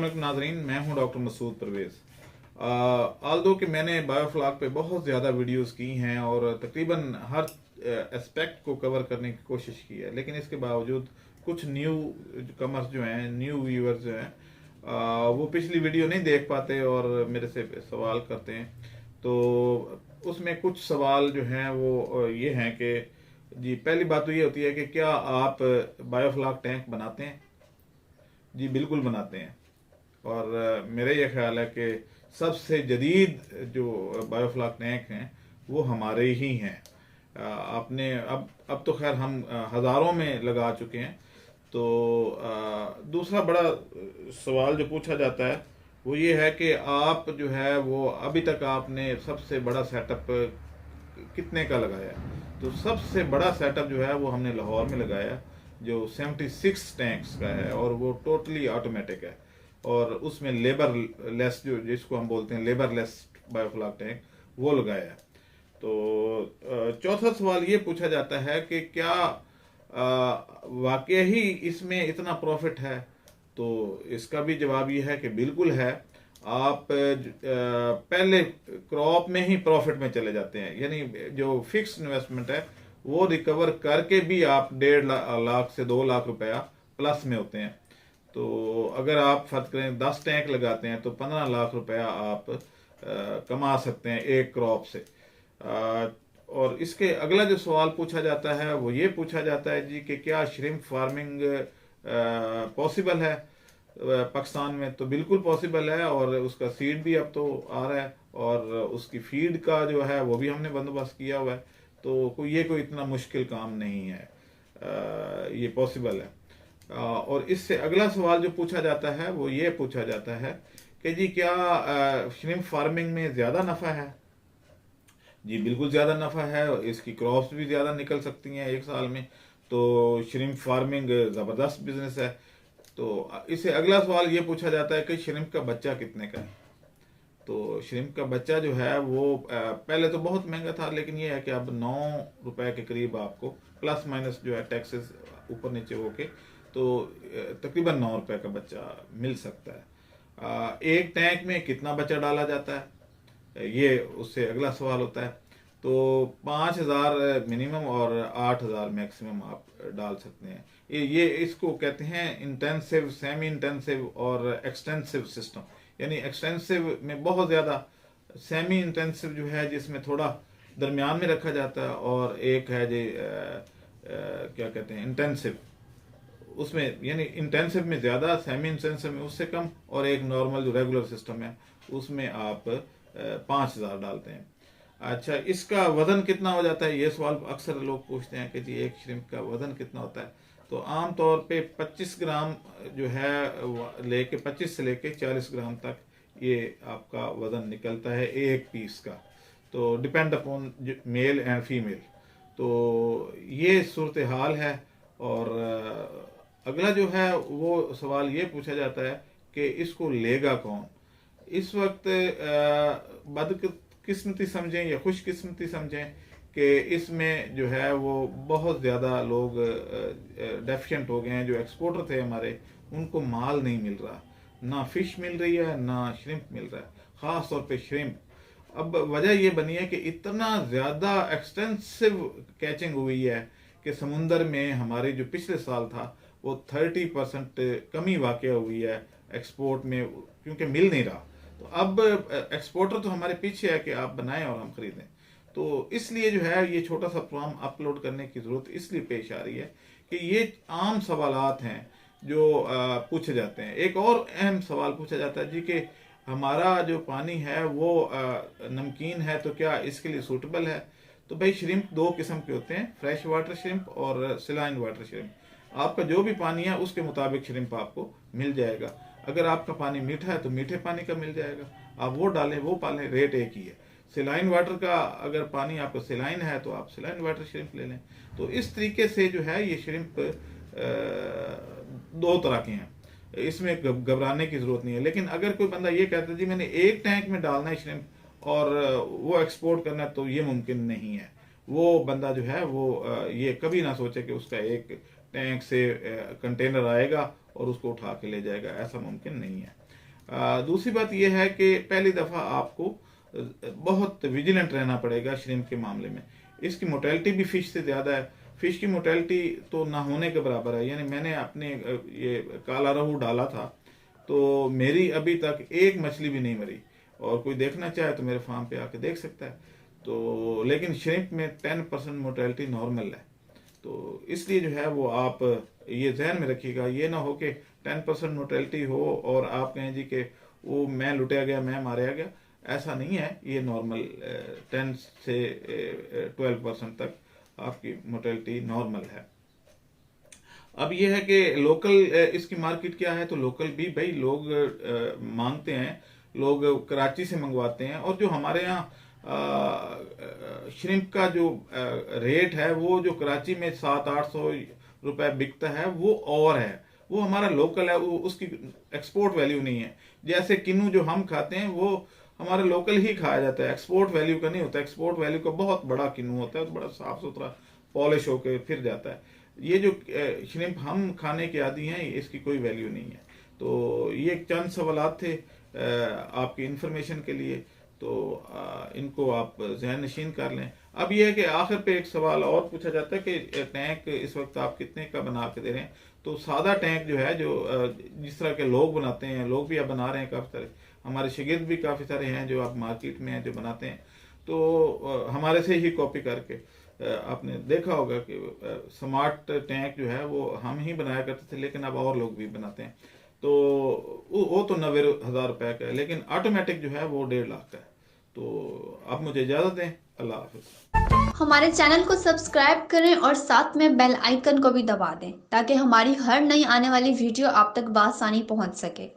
अस्सलाम वालेकुम नाज़रीन, मैं हूं डॉक्टर मसूद परवेज़। आल्दो कि मैंने बायोफ्लॉक पे बहुत ज़्यादा वीडियोस की हैं और तकरीबन हर एस्पेक्ट को कवर करने की कोशिश की है, लेकिन इसके बावजूद कुछ न्यू कमर्स जो हैं, न्यू व्यूअर्स जो हैं, वो पिछली वीडियो नहीं देख पाते और मेरे से सवाल करते हैं। तो उसमें कुछ सवाल जो हैं वो ये हैं कि जी, पहली बात तो ये होती है कि क्या आप बायोफ्लॉक टैंक बनाते हैं? जी बिल्कुल बनाते हैं। और मेरा ये ख्याल है कि सबसे जदीद जो बायोफ्लॉक टैंक हैं वो हमारे ही हैं। आपने अब तो खैर हम हज़ारों में लगा चुके हैं। तो दूसरा बड़ा सवाल जो पूछा जाता है वो ये है कि आप जो है वो अभी तक आपने सबसे बड़ा सेटअप कितने का लगाया? तो सबसे बड़ा सेटअप जो है वो हमने लाहौर में लगाया, जो 76 टैंक्स का है और वो टोटली ऑटोमेटिक है और उसमें लेबर लेस, जो जिसको हम बोलते हैं लेबर लेस बायोफ्लॉक टैंक, वो लगाया है। तो चौथा सवाल ये पूछा जाता है कि क्या वाकई ही इसमें इतना प्रॉफिट है? तो इसका भी जवाब ये है कि बिल्कुल है। आप पहले क्रॉप में ही प्रॉफिट में चले जाते हैं, यानी जो फिक्स इन्वेस्टमेंट है वो रिकवर करके भी आप 1.5 लाख से 2 लाख रुपया प्लस में होते हैं। तो अगर आप फर्ज करें 10 टैंक लगाते हैं तो 15 लाख रुपया आप कमा सकते हैं एक क्रॉप से। और इसके अगला जो सवाल पूछा जाता है वो ये पूछा जाता है जी कि क्या श्रिम्प फार्मिंग पॉसिबल है पाकिस्तान में? तो बिल्कुल पॉसिबल है और उसका सीड भी अब तो आ रहा है और उसकी फीड का जो है वो भी हमने बंदोबस्त किया हुआ है। तो कोई इतना मुश्किल काम नहीं है, ये पॉसिबल है। और इससे अगला सवाल जो पूछा जाता है वो ये पूछा जाता है कि जी क्या श्रिम्प फार्मिंग में ज़्यादा नफ़ा है? जी बिल्कुल ज़्यादा नफ़ा है, इसकी क्रॉप्स भी ज़्यादा निकल सकती हैं एक साल में। तो श्रिम्प फार्मिंग ज़बरदस्त बिजनेस है। तो इससे अगला सवाल ये पूछा जाता है कि श्रिम्प का बच्चा कितने का है? तो श्रिम्प का बच्चा जो है वो पहले तो बहुत महंगा था, लेकिन ये है कि अब 9 रुपए के करीब आपको प्लस माइनस जो है टैक्सेस ऊपर नीचे होके तो तकरीबन 9 रुपए का बच्चा मिल सकता है। एक टैंक में कितना बच्चा डाला जाता है, ये उससे अगला सवाल होता है। तो 5,000 मिनिमम और 8,000 मैक्सिमम आप डाल सकते हैं। ये इसको कहते हैं इंटेंसिव, सेमी इंटेंसिव और एक्सटेंसिव सिस्टम। यानी एक्सटेंसिव में बहुत ज़्यादा, सेमी इंटेंसिव जो है जिसमें थोड़ा दरमियान में रखा जाता है, और एक है जो क्या कहते हैं इंटेंसिव, उसमें यानी इंटेंसिव में ज़्यादा, सेमी इंटेंसिव में उससे कम, और एक नॉर्मल जो रेगुलर सिस्टम है उसमें आप 5,000 डालते हैं। अच्छा, इसका वज़न कितना हो जाता है? ये सवाल अक्सर लोग पूछते हैं कि जी एक श्रिम्प का वज़न कितना होता है? तो आम तौर पे 25 ग्राम जो है लेके 25 से लेके 40 ग्राम तक ये आपका वज़न निकलता है एक पीस का। तो depend upon male and female. तो ये सूरत हाल है। और अगला जो है वो सवाल ये पूछा जाता है कि इसको लेगा कौन? इस वक्त बदकिस्मती समझें या खुशकिस्मती समझें कि इसमें जो है वो बहुत ज़्यादा लोग डेफिशिएंट हो गए हैं। जो एक्सपोर्टर थे हमारे, उनको माल नहीं मिल रहा, ना फिश मिल रही है ना श्रिम्प मिल रहा है, ख़ास तौर पे श्रिम्प। अब वजह ये बनी है कि इतना ज़्यादा एक्सटेंसिव कैचिंग हुई है कि समुंदर में हमारे जो पिछले साल था वो 30% कमी वाक़या हुई है एक्सपोर्ट में, क्योंकि मिल नहीं रहा। तो अब एक्सपोर्टर तो हमारे पीछे है कि आप बनाएं और हम खरीदें। तो इसलिए जो है ये छोटा सा प्रोग्राम अपलोड करने की ज़रूरत इसलिए पेश आ रही है कि ये आम सवालात हैं जो पूछे जाते हैं। एक और अहम सवाल पूछा जाता है जी कि हमारा जो पानी है वो नमकीन है, तो क्या इसके लिए सूटेबल है? तो भाई, श्रिम्प दो किस्म के होते हैं, फ्रेश वाटर श्रिम्प और सिलाइन वाटर श्रिम्प। आपका जो भी पानी है उसके मुताबिक श्रिम्प आपको मिल जाएगा। अगर आपका पानी मीठा है तो मीठे पानी का मिल जाएगा, आप वो डालें वो पालें, रेट एक ही है। सिलाइन वाटर का अगर पानी आपको सिलाइन है तो आप सिलाइन वाटर श्रिम्प ले लें। तो इस तरीके से जो है ये श्रिम्प दो तरह के हैं, इसमें घबराने की ज़रूरत नहीं है। लेकिन अगर कोई बंदा ये कहता है जी मैंने एक टैंक में डालना है श्रिम्प और वो एक्सपोर्ट करना है, तो ये मुमकिन नहीं है। वो बंदा जो है वो ये कभी ना सोचे कि उसका एक टैंक से कंटेनर आएगा और उसको उठा के ले जाएगा, ऐसा मुमकिन नहीं है। दूसरी बात यह है कि पहली दफ़ा आपको बहुत विजिलेंट रहना पड़ेगा श्रिम्प के मामले में। इसकी मोटेलिटी भी फिश से ज़्यादा है। फिश की मोटेलिटी तो ना होने के बराबर है। यानी मैंने अपने ये काला रोहू डाला था तो मेरी अभी तक एक मछली भी नहीं मरी, और कोई देखना चाहे तो मेरे फार्म पे आके देख सकता है। तो लेकिन श्रिम्प में 10% मोटेलिटी नॉर्मल है। तो इसलिए जो है वो आप ये जहन में रखिएगा, ये ना हो कि 10% मोटेलिटी हो और आप कहें जी कि वो मैं लुटिया गया, मैं मारा गया। ऐसा नहीं है, ये नॉर्मल 10 से 12% तक आपकी मोटेलिटी नॉर्मल है। अब ये है कि लोकल इसकी मार्केट क्या है, तो लोकल भी भाई लोग मांगते हैं, लोग कराची से मंगवाते हैं। और जो हमारे यहाँ श्रिम्प का जो रेट है वो जो कराची में 700-800 रुपए बिकता है वो और है, वो हमारा लोकल है, वो उसकी एक्सपोर्ट वैल्यू नहीं है। जैसे किन्नू जो हम खाते हैं वो हमारा लोकल ही खाया जाता है, एक्सपोर्ट वैल्यू का नहीं होता। एक्सपोर्ट वैल्यू का बहुत बड़ा किन्नू होता है, तो बड़ा साफ सुथरा पॉलिश होकर फिर जाता है। ये जो श्रिम्प हम खाने के आदी हैं इसकी कोई वैल्यू नहीं है। तो ये चंद सवालात थे आपकी इंफॉर्मेशन के लिए, तो इनको आप ज़हन नशीन कर लें। अब यह है कि आखिर पे एक सवाल और पूछा जाता है कि टैंक इस वक्त आप कितने का बना के दे रहे हैं। तो सादा टैंक जो है, जो जिस तरह के लोग बनाते हैं, लोग भी अब बना रहे हैं काफ़ी सारे, हमारे शागिर्द भी काफ़ी सारे हैं जो अब मार्केट में हैं जो बनाते हैं। तो हमारे से ही कॉपी करके आपने देखा होगा कि स्मार्ट टैंक जो है वो हम ही बनाया करते थे, लेकिन अब और लोग भी बनाते हैं। तो वो तो 90,000 रुपए का है, लेकिन ऑटोमेटिक जो है वो 1.5 लाख का है। तो अब मुझे इजाज़त दें, अल्लाह हाफिज़। हमारे चैनल को सब्सक्राइब करें और साथ में बेल आइकन को भी दबा दें ताकि हमारी हर नई आने वाली वीडियो आप तक बआसानी पहुंच सके।